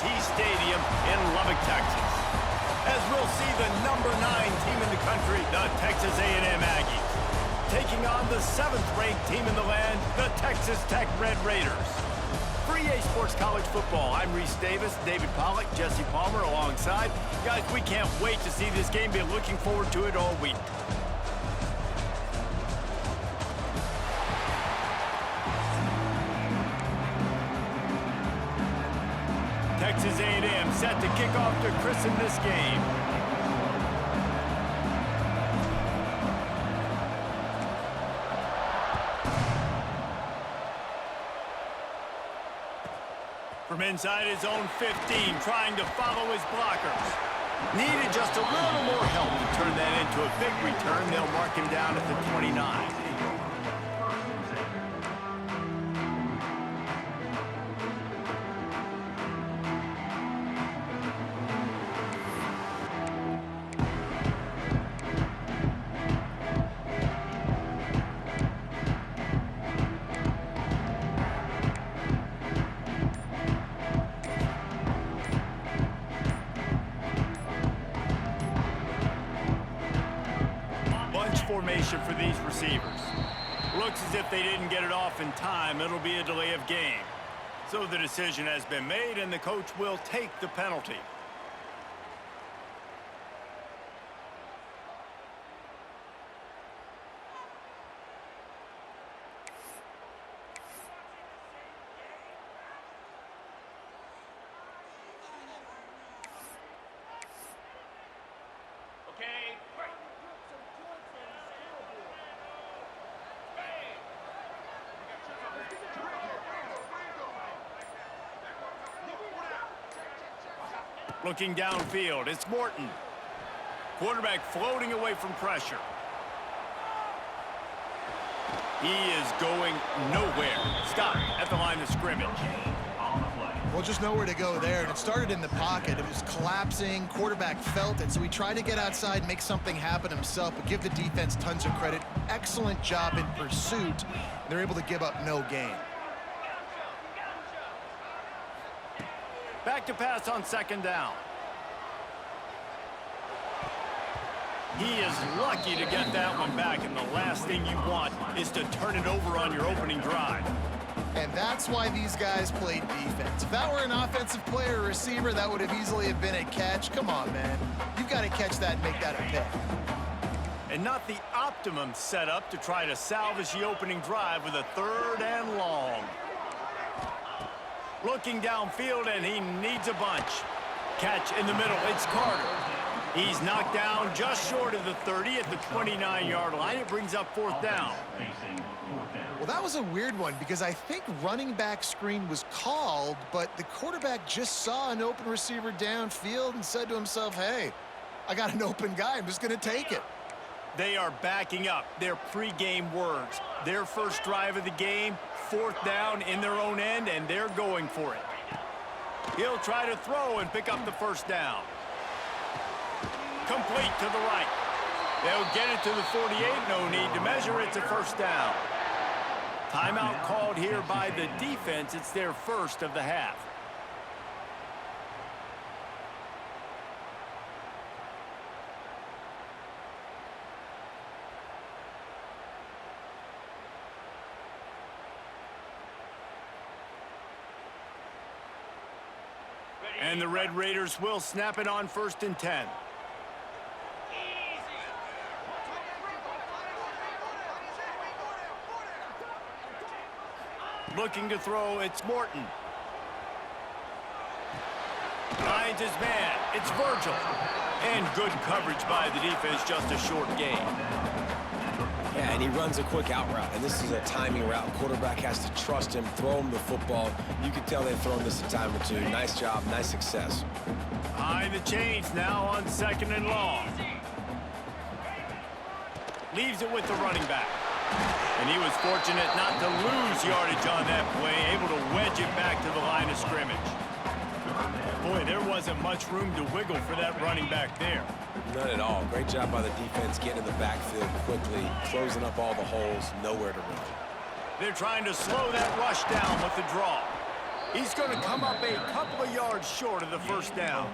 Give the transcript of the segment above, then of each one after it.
AT&T Stadium in Lubbock, Texas. As we'll see the #9 team in the country, the Texas A&M Aggies, taking on the 7th-ranked team in the land, the Texas Tech Red Raiders. For EA Sports College Football, I'm Reese Davis, David Pollack, Jesse Palmer alongside. Guys, we can't wait to see this game. Been looking forward to it all week. Texas A&M set to kick off to christen this game. From inside his own 15, trying to follow his blockers. Needed just a little more help to turn that into a big return. They'll mark him down at the 29. Formation for these receivers. Looks as if they didn't get it off in time. It'll be a delay of game. So the decision has been made, and the coach will take the penalty. Looking downfield, it's Morton. Quarterback floating away from pressure. He is going nowhere. Stop at the line of scrimmage. Well, just nowhere to go there. And it started in the pocket. It was collapsing. Quarterback felt it, so he tried to get outside, make something happen himself, but give the defense tons of credit. Excellent job in pursuit. They're able to give up no gain. Back to pass on 2nd down. He is lucky to get that one back, and the last thing you want is to turn it over on your opening drive. And that's why these guys played defense. If that were an offensive player or receiver, that would have easily have been a catch. Come on, man. You've got to catch that and make that a pick. And not the optimum setup to try to salvage the opening drive with a 3rd and long. Looking downfield, and he needs a bunch. Catch in the middle. It's Carter. He's knocked down just short of the 30 at the 29-yard line. It brings up 4th down. Well, that was a weird one because I think running back screen was called, but the quarterback just saw an open receiver downfield and said to himself, hey, I got an open guy. I'm just going to take it. They are backing up their pregame words. Their first drive of the game, 4th down in their own end, and they're going for it. He'll try to throw and pick up the 1st down. Complete to the right. They'll get it to the 48. No need to measure. It's a 1st down. Timeout called here by the defense. It's their first of the half. And the Red Raiders will snap it on 1st and 10. Looking to throw, it's Morton. Finds his man, it's Virgil. And good coverage by the defense, just a short gain. Yeah, and he runs a quick out route, and this is a timing route. Quarterback has to trust him, throw him the football. You can tell they've thrown this a time or two. Nice job, nice success. Behind the chains now on 2nd and long. Leaves it with the running back. And he was fortunate not to lose yardage on that play, able to wedge it back to the line of scrimmage. Boy, there wasn't much room to wiggle for that running back there. None at all. Great job by the defense getting in the backfield quickly, closing up all the holes, nowhere to run. They're trying to slow that rush down with the draw. He's going to come up a couple of yards short of the first down.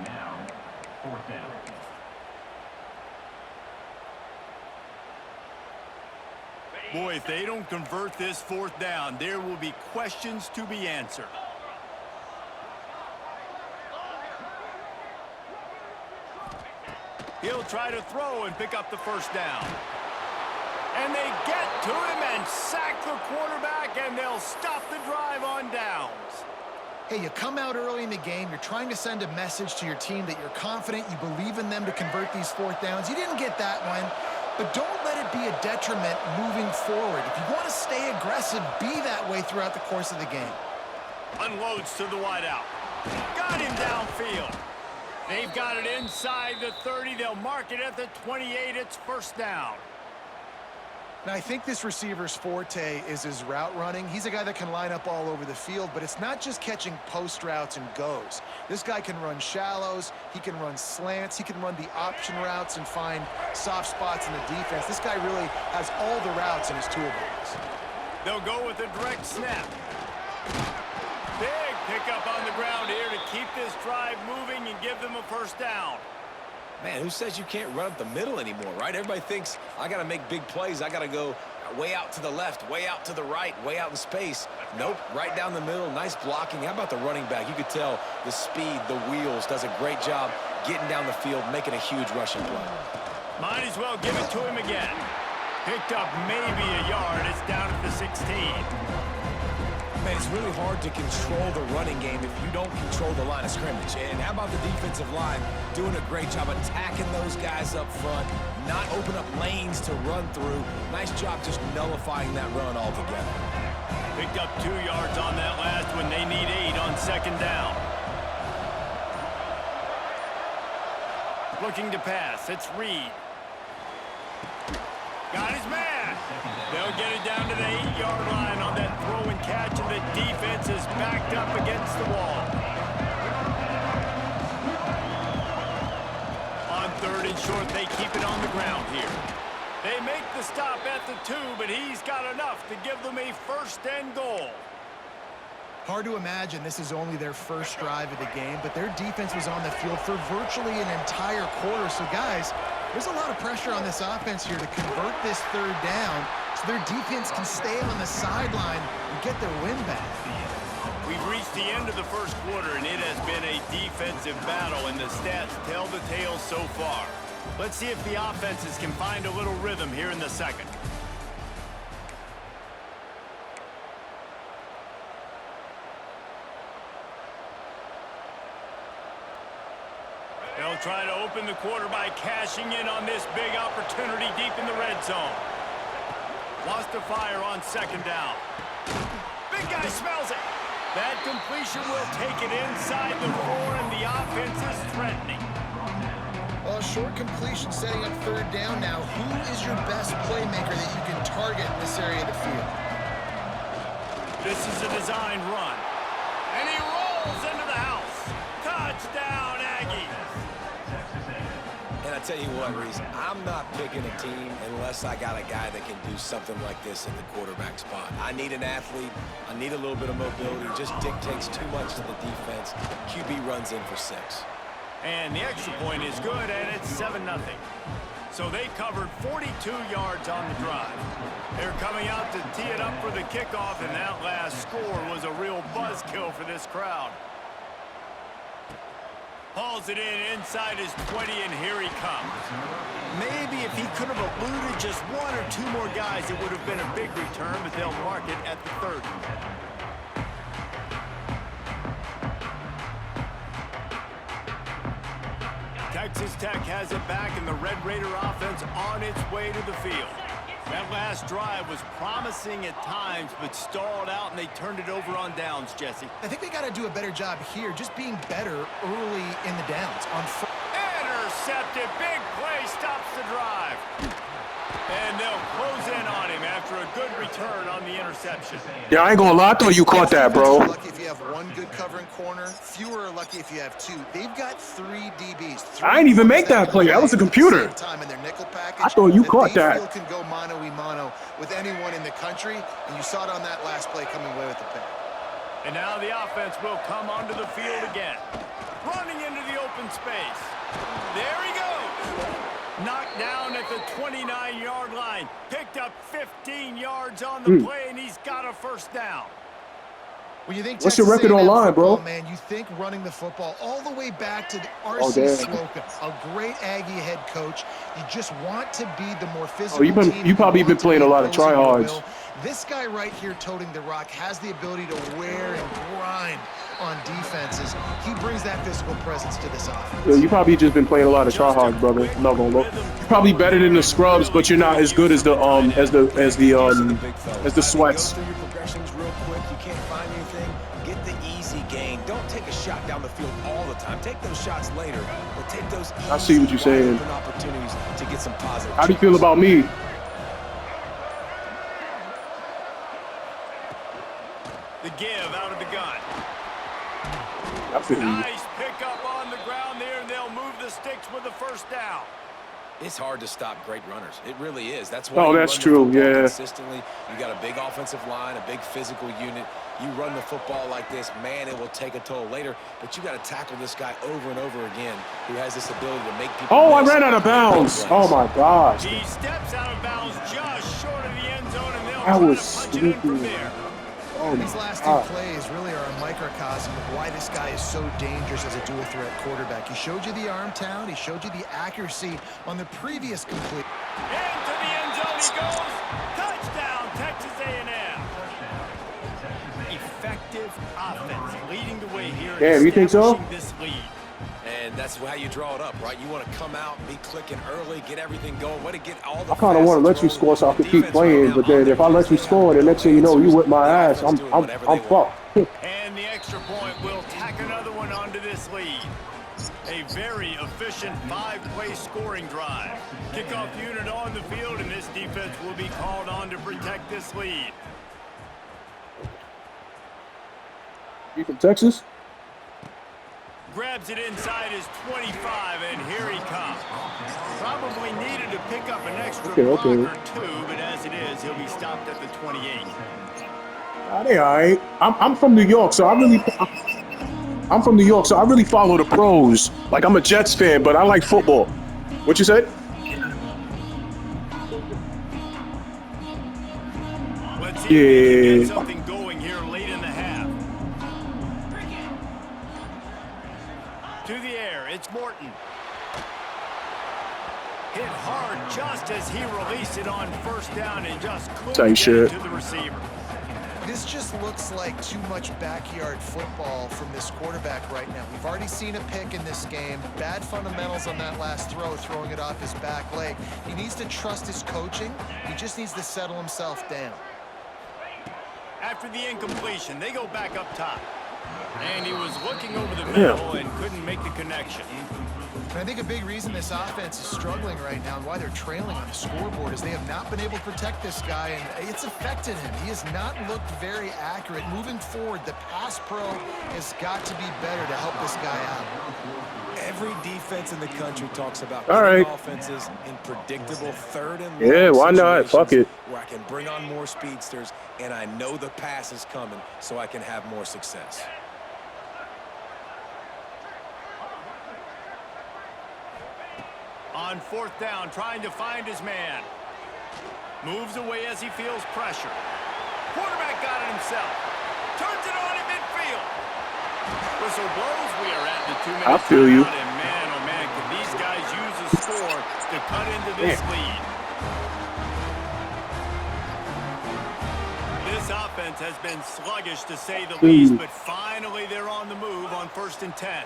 Now, fourth down. Boy, if they don't convert this fourth down, there will be questions to be answered. He'll try to throw and pick up the first down. And they get to him and sack the quarterback, and they'll stop the drive on downs. Hey, you come out early in the game, you're trying to send a message to your team that you're confident, you believe in them to convert these fourth downs. You didn't get that one, but don't let it be a detriment moving forward. If you want to stay aggressive, be that way throughout the course of the game. Unloads to the wideout. Got him downfield. They've got it inside the 30. They'll mark it at the 28. It's first down. Now, I think this receiver's forte is his route running. He's a guy that can line up all over the field, but it's not just catching post routes and goes. This guy can run shallows, he can run slants, he can run the option routes and find soft spots in the defense. This guy really has all the routes in his toolbox. They'll go with a direct snap. Big pickup on the ground here to keep this drive moving and give them a first down. Man, who says you can't run up the middle anymore, right? Everybody thinks I got to make big plays. I got to go way out to the left, way out to the right, way out in space. Nope, right down the middle. Nice blocking. How about the running back? You could tell the speed, the wheels, does a great job getting down the field, making a huge rushing play. Might as well give it to him again. Picked up maybe a yard. It's down at the 16. Man, it's really hard to control the running game if you don't control the line of scrimmage. And how about the defensive line doing a great job attacking those guys up front, not open up lanes to run through. Nice job just nullifying that run altogether. Picked up 2 yards on that last one. They need 8 on second down. Looking to pass. It's Reed. Got his man. They'll get it down to the 8-yard line on that throw and catch, and the defense is backed up against the wall. On third and short, they keep it on the ground here. They make the stop at the 2, but he's got enough to give them a first and goal. Hard to imagine this is only their first drive of the game, but their defense was on the field for virtually an entire quarter. So, guys, there's a lot of pressure on this offense here to convert this third down so their defense can stay on the sideline and get their win back. We've reached the end of the first quarter, and it has been a defensive battle, and the stats tell the tale so far. Let's see if the offenses can find a little rhythm here in the second. They'll try to open the quarter by cashing in on this big opportunity deep in the red zone. Lost the fire on second down. Big guy smells it. That completion will take it inside the 4, and the offense is threatening. Well, short completion setting up third down now. Who is your best playmaker that you can target in this area of the field? This is a designed run. And he rolls into the house. Touchdown, Aggies. And I tell you what, Reese, I'm not picking a team unless I got a guy that can do something like this in the quarterback spot. I need an athlete. I need a little bit of mobility. Just dictates too much to the defense. QB runs in for 6. And the extra point is good, and it's 7-0. So they covered 42 yards on the drive. They're coming out to tee it up for the kickoff, and that last score was a real buzzkill for this crowd. Hauls it in inside his 20, and here he comes. Maybe if he could have eluded just 1 or 2 more guys, it would have been a big return, but they'll mark it at the 30. Texas Tech has it back, and the Red Raider offense on its way to the field. That last drive was promising at times, but stalled out, and they turned it over on downs, Jesse. I think they got to do a better job here, just being better early in the downs. Intercepted. Big play stops the drive. And they'll close in on him after a good return on the interception. Yeah, I ain't gonna lie, I thought you caught that, bro. Lucky if you have 1 good covering corner. Fewer are lucky if you have 2. They've got 3 DBs. I didn't even make that play. That was a computer. Time in their nickel package. I thought you caught that. Can go mano-a-mano with anyone in the country, and you saw it on that last play coming away with the pick. And now the offense will come onto the field again. Running into the open space. There he goes. Knocked down at the 29-yard line. Picked up 15 yards on the play, and he's got a first down. When you think What's your Texas record A&M online, bro? football, man, you think running the football all the way back to the R.C. Slocum, a great Aggie head coach. You just want to be the more physical team. You probably been playing a lot of tryhards. This guy right here toting the rock has the ability to wear and grind on defenses. He brings that physical presence to this offense. Yeah, you probably just been playing a lot of tryhards, brother. I'm not gonna look. You're probably better than the scrubs, but you're not as good as the sweats. Go through your progressions real quick. You can't find anything. Get the easy gain. Don't take a shot down the field all the time. Take those shots later, but take those easy, I see what you're saying. opportunities to get some positive. How do you feel about me? The give out of the gun. I feel you. Nice pickup on the ground there, and they'll move the sticks with the first down. It's hard to stop great runners. It really is. That's why. Oh, you that's run the true. football Yeah. Consistently, you got a big offensive line, a big physical unit. You run the football like this, man, it will take a toll later. But you got to tackle this guy over and over again, who has this ability to make people. Oh, I miss ran out of bounds. Oh my gosh. He steps out of bounds just short of the end zone, and they'll That try was to punch it in from stupid. there. Oh my These last two God. plays really are a microcosm of why this guy is so dangerous as a dual-threat quarterback. He showed you the arm talent. He showed you the accuracy on the previous complete. Into the end zone he goes. Touchdown, Texas A&M. Effective offense leading the way here. Damn, you think so? establishing This lead. And that's how you draw it up, right? You want to come out, be clicking early, get everything going. Way to get all the. I kind of want to let you score so I can keep playing, but then if I let you score and the next thing you know, you whip my ass, I'm fucked. And the extra point will tack another one onto this lead. A very efficient 5-play scoring drive. Kickoff unit on the field, and this defense will be called on to protect this lead. You from Texas? Grabs it inside his 25, and here he comes. Probably needed to pick up an extra block or two, but as it is, he'll be stopped at the 28. They all right. I'm from New York, so I'm from New York, so I really follow the pros. Like, I'm a Jets fan, but I like football. What you said? Let's see if he can get Yeah. something going here late in the half. To the air, it's Morton. Hit hard just as he released it on first down and just couldn't Tight get shit. it to the receiver. This just looks like too much backyard football from this quarterback right now. We've already seen a pick in this game. Bad fundamentals on that last throw, throwing it off his back leg. He needs to trust his coaching. He just needs to settle himself down. After the incompletion, they go back up top. And he was looking over the middle and couldn't make the connection. And I think a big reason this offense is struggling right now and why they're trailing on the scoreboard is they have not been able to protect this guy, and it's affected him. He has not looked very accurate. Moving forward, the pass pro has got to be better to help this guy out. Every defense in the country talks about All right. offenses in predictable third and Yeah, long why not? Fuck situations it. where I can bring on more speedsters, and I know the pass is coming, so I can have more success. On fourth down, trying to find his man. Moves away as he feels pressure. Quarterback got it himself. Turns it on in midfield. Whistle blows. We are at the 2-minute I feel you. timeout, and man, oh man, can these guys use a score to cut into this lead. This offense has been sluggish, to say the least, but finally they're on the move on 1st and 10.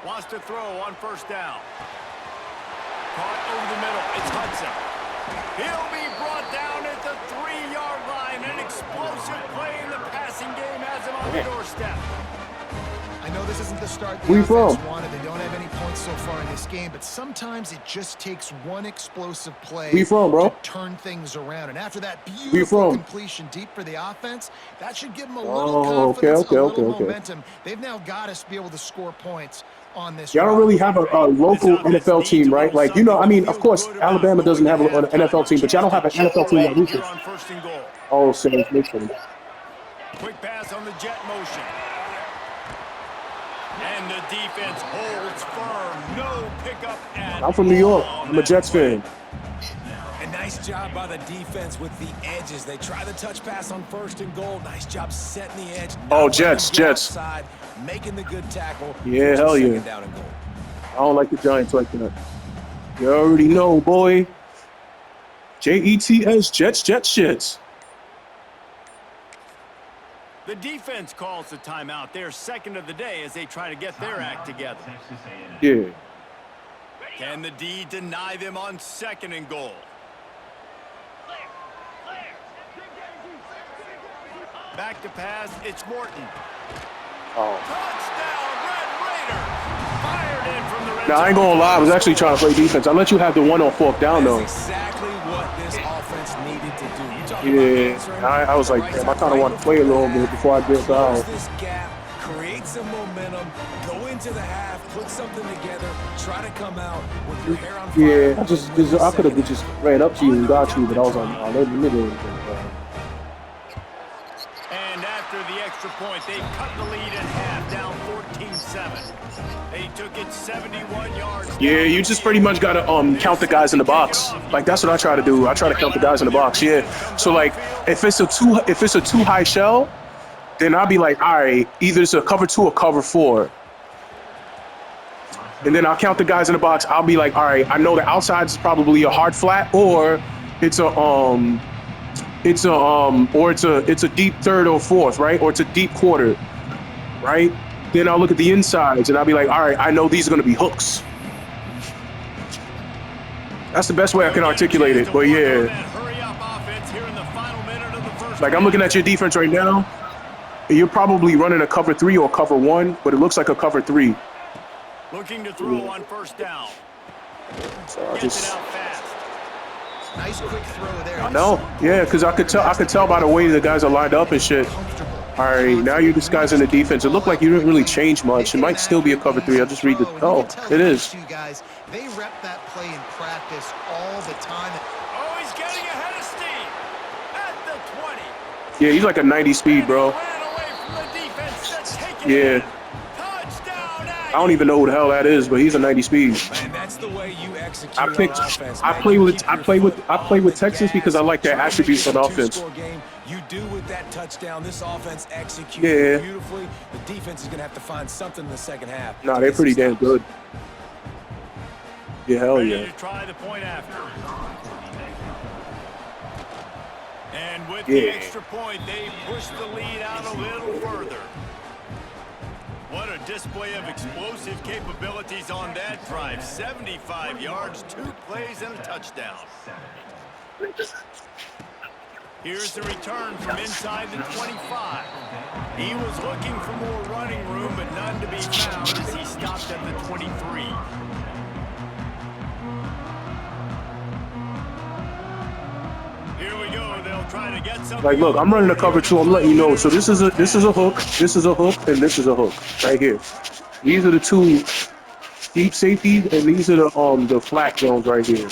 Wants to throw on first down. Caught over the middle. It's Hudson. He'll be brought down at the 3-yard line. An explosive play in the passing game has him on the doorstep. I know this isn't the start the Where you offense from? wanted. They don't have any points so far in this game, but sometimes it just takes one explosive play Where you from, bro? to turn things around. And after that you beautiful from? completion deep for the offense, that should give them a Oh, little okay, confidence, a little okay. momentum. They've now got to be able to score points on this. Y'all don't drive. really have a local NFL team, right? Like, you know, I mean, of course, Alabama doesn't have an NFL team, but y'all don't have an NFL team like we do. On 1st and goal. Oh, Saints, make sense. Quick pass on the jet motion. And the defense holds firm. No pickup at I'm from New York. all. I'm a Jets fan. And nice job by the defense with the edges. They try the touch pass on 1st and goal. Nice job setting the edge. Oh, Not Jets, letting them get Jets. outside, making the good tackle. Yeah, Force hell a yeah. second down and goal. I don't like the Giants like that. You already know, boy. Jets, Jets, Jets, Jets. The defense calls the timeout. Their second of the day as they try to get their act together. Texas A&M. Yeah. Can the D deny them on 2nd and goal? Back to pass, it's Morton. Oh. Touchdown, Red Raiders! Fired in from the red Now, I ain't zone. gonna lie. I was actually trying to play defense. I let you have the one on 4th down, though. That's exactly what this offense needed to do. You're talking about answering I was like, the right damn, I time, kind of right want to play a little bit before I get Close out. this gap, create some momentum, go into the half, put something together, try to come out with your hair on fire. Yeah, I could have just ran up to you and got you, but I was like, oh, let me do it. And after the extra point, they cut the lead in half, down 14-7. They took it 71 yards. Yeah, you just pretty much gotta count the guys in the box. Like that's what I try to do. I try to count the guys in the box. Yeah. So like if it's a too high shell, then I'll be like, all right, either it's a cover 2 or cover 4. And then I'll count the guys in the box. I'll be like, all right, I know the outside is probably a hard flat, or it's a deep 3rd or 4th, right? Or it's a deep quarter, right? Then I'll look at the insides and I'll be like, all right, I know these are gonna be hooks. That's the best way I can articulate it. But yeah, like I'm looking at your defense right now, and you're probably running a cover 3 or cover 1, but it looks like a cover 3. Looking to throw on 1st down. So I Gets it just, out fast. Nice quick throw there. I know, yeah, because I could tell by the way the guys are lined up and shit. All right, now you guys in the defense. It looked like you didn't really change much. It might still be a cover 3. I'll just read the. Oh, it is. You guys, they rep that play in practice all the time. Oh, he's getting ahead of steam at the 20. Yeah, he's like a 90 speed, bro. Ran away from the defense to take it Yeah. in. Touchdown, I don't even know who the hell that is, but he's a 90 speed. Man, that's the way you execute I on picked. offense, I man. play You with. keep I your play with. foot I play on with the Texas because I gas, like their try to attributes make on it a offense. two-score game. You do with that touchdown. This offense executes Yeah. beautifully. The defense is going to have to find something in the second half. Nah, to they're get pretty some damn stops. good. Yeah, hell Ready yeah. to try the point after. And with Yeah. the extra point, they push the lead out a little further. What a display of explosive capabilities on that drive. 75 yards, 2 plays, and a touchdown. Here's the return from inside the 25. He was looking for more running room, but none to be found as he stopped at the 23. Here we go. They'll try to get something. Like, look, I'm running a cover 2. I'm letting you know. So this is a hook. This is a hook, and this is a hook right here. These are the 2 deep safeties, and these are the flat zones right here.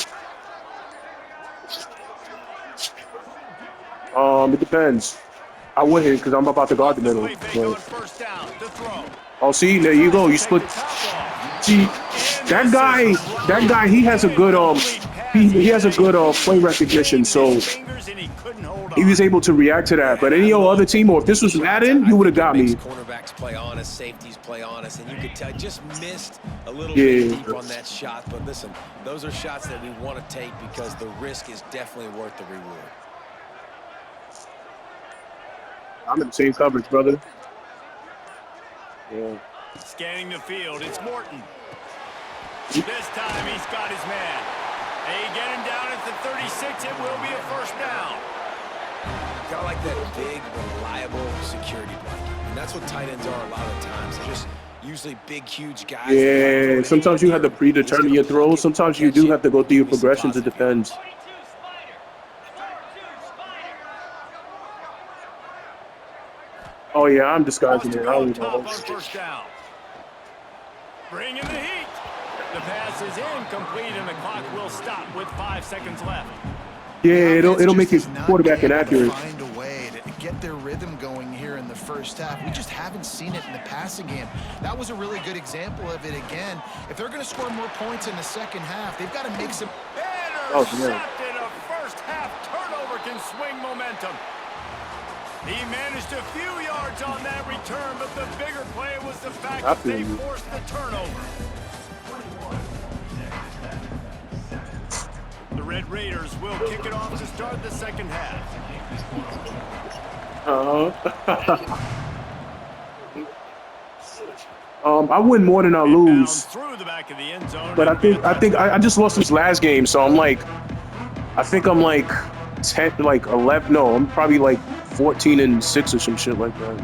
It depends. I wouldn't because I'm about to guard the middle. Play fake on But, 1st down to throw. oh, see, there you go. You split. See, that guy, he has a good he has a good play recognition. So he was able to react to that. But any other team, or if this was Madden, you would have got me. Cornerbacks play honest, safeties play honest, and you could tell just missed a little Yeah. bit deep on that shot. But listen, those are shots that we want to take because the risk is definitely worth the reward. I'm in the same coverage, brother. Yeah. Scanning the field, it's Morton. This time he's got his man. They get him down at the 36. It will be a 1st down. Kind of like that big, reliable security blanket. And that's what tight ends are a lot of times. They're just usually big, huge guys. Yeah, sometimes you have to predetermine your throws. Sometimes you do have to go through your progressions. It depends. Oh yeah, I'm disguising it. I don't even Top know. on 1st down. Bringing the heat. The pass is incomplete, and the clock will stop with 5 seconds left. Yeah, it'll make your Just is not quarterback able to inaccurate. Find a way to get their rhythm going here first half. We just haven't seen it in the passing game. That was a really good example of it again. If they're going to score more points in the second half, they've got to make some... Intercepted. A first half turnover can swing momentum. He managed a few yards on that return, but the bigger play was the fact that they forced the turnover. The Red Raiders will kick it off to start the second half. I win more than I lose. Through the back of the end zone, but I just lost this last game, so I'm like, I think I'm like 10, like 11. No, I'm probably like 14-6 or some shit like that.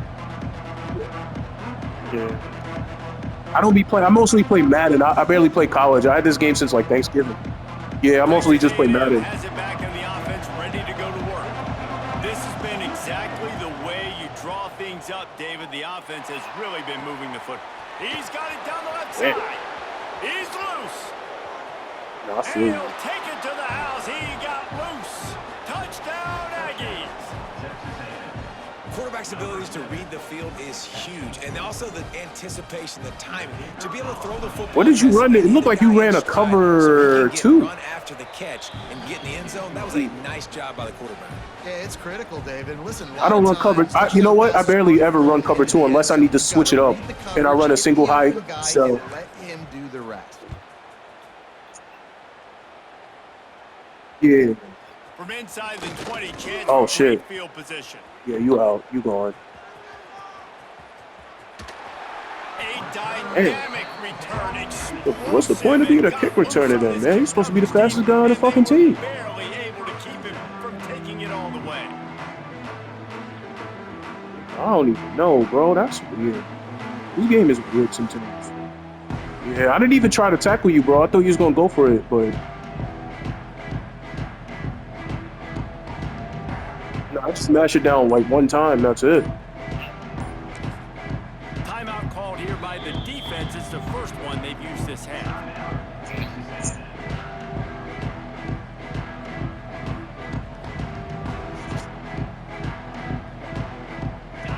Yeah. I don't be playing. I mostly play Madden. I barely play college. I had this game since like Thanksgiving. Yeah, I mostly just play Madden. Has it back in the offense, ready to go to work. This has been exactly the way you draw things up, David. The offense has really been moving the foot. He's got it down the left side. He's loose. And he'll take it to the house. He got loose. Touchdown, Aggies. Quarterback's abilities to read the field is huge, and also the anticipation, the timing, to be able to throw the football. What did you run? It looked like you ran a cover 2. Run after the catch and get in the end zone. That was a nice job by the quarterback. Yeah, it's critical, David. Listen, I don't run cover. You know what? I barely ever run cover 2 unless I need to switch it up, and I run a single high. So let him do the rest. Yeah. From inside the 20, chance Oh, for shit. field position. Yeah, you out. You gone. A dynamic return. What's the point of being a kick returner then, man? You're supposed to be the fastest guy on the fucking team. Barely able to keep him from taking it all the way. I don't even know, bro. That's weird. This game is weird sometimes. Yeah, I didn't even try to tackle you, bro. I thought you was gonna go for it, but no, I just smash it down like one time. That's it. Timeout called here by the defense. It's the first one they've used this half.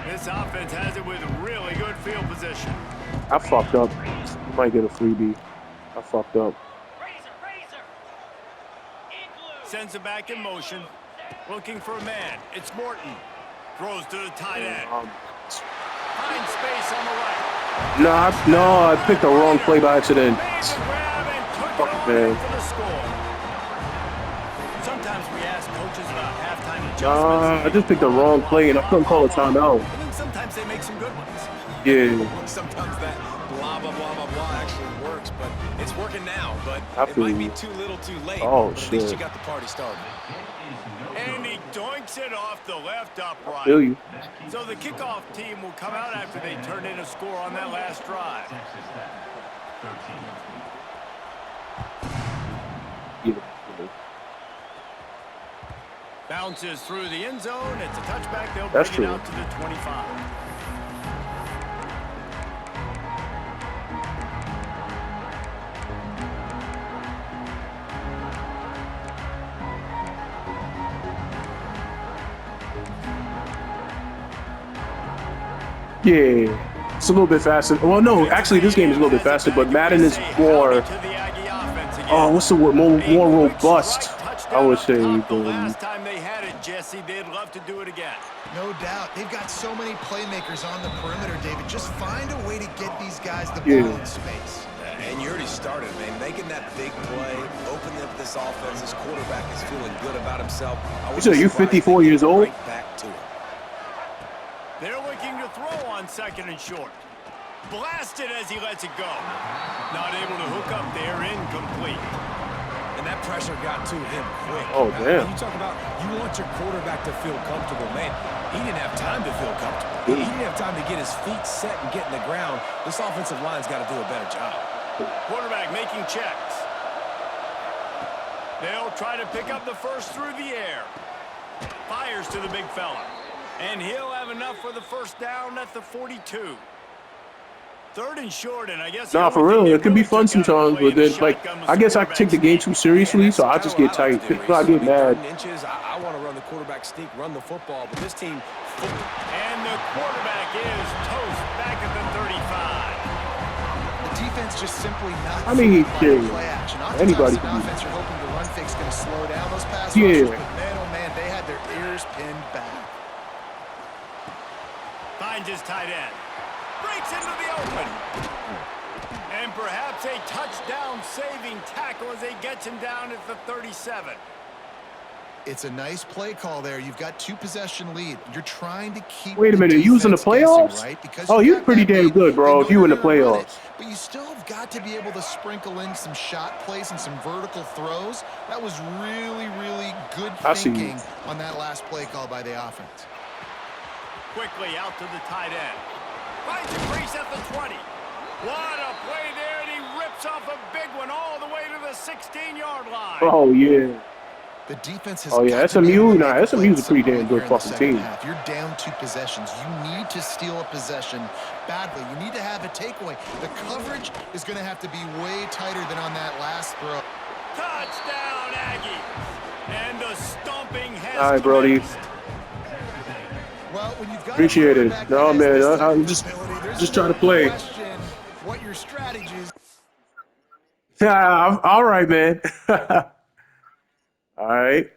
This offense has it with really good field position. I fucked up. You might get a freebie. I fucked up. Sends it back in motion. Looking for a man. It's Morton. Throws to the tight end. Finds space on the right. No, I picked the wrong play by accident. Made the grab and took Fuck, it man. on for the score. Sometimes we ask coaches about halftime adjustments. I just picked the wrong play and I couldn't call a timeout. I think sometimes they make some good ones. Yeah. Sometimes that blah, blah, blah, blah, blah actually works, but it's working now. But I it might feel be you. too little too late. Oh, but at least shit. you got the party started. And he doinks it off the left upright. Feel you. So the kickoff team will come out after they turn in a score on that last drive. Yeah. Bounces through the end zone. It's a touchback. They'll That's bring it true. out to the 25. Yeah. It's a little bit faster. Well, no, actually, this game is a little bit faster, but Madden is more. Oh, what's the word? More robust, I would say. The last time they had it, Jesse, they'd love to do it again. No doubt. They've got so many playmakers on the perimeter, David. Just find a way to get these guys the ball in space. And you already started, man. Making that big play, opening up this offense. This quarterback is feeling good about himself. You said you're 54 years old? Right back to it. They're looking to throw on second and short. Blasted as he lets it go. Not able to hook up there, incomplete. And that pressure got to him quick. Oh, damn. You talk about you want your quarterback to feel comfortable, man. He didn't have time to feel comfortable. He didn't have time to get his feet set and get in the ground. This offensive line's got to do a better job. Quarterback making checks. They'll try to pick up the first through the air. Fires to the big fella. And he'll have enough for the first down at the 42. 3rd and short, and I guess Nah, for real, it can be fun sometimes, but then, like, I guess I take the game too seriously, so I just get tight. I get mad. Inches, I want to run the quarterback sneak, run the football, but this team... And the quarterback is toast back at the 35. The defense just simply not. I mean, play yeah, action. anybody Oftentimes, can an do offense you're hoping the run fake's going to slow down those pass Yeah. rushers, but man, oh man, they had their ears pinned back. Finds his tight end. Breaks into the open. And perhaps a touchdown-saving tackle as he gets him down at the 37. It's a nice play call there. You've got 2-possession lead. You're trying to keep. Wait a minute, you was in the playoffs? Right? Because Oh, you you're got pretty that damn lead. good, bro, They if know you in you're the gonna run it, playoffs. but you still have got to be able to sprinkle in some shot plays and some vertical throws. That was really, really good I see. thinking on that last play call by the offense. Quickly out to the tight end. Finds a crease at the 20. What a play there, and he rips off a big one all the way to the 16-yard line. Oh, yeah. The defense has Oh, yeah, got to be SMU, able to nah, make SMU 's a plays pretty some damn point good here in the fucking second team. half. You're down 2 possessions. You need to steal a possession badly. You need to have a takeaway. The coverage is going to have to be way tighter than on that last throw. Touchdown, Aggie. And the stomping has All right, Brody. commenced. Well, when you've got Appreciate it. quarterback No, that has man, this type I'm of just ability, there's trying to no play. question what your strategies. Yeah, all right, man. All right.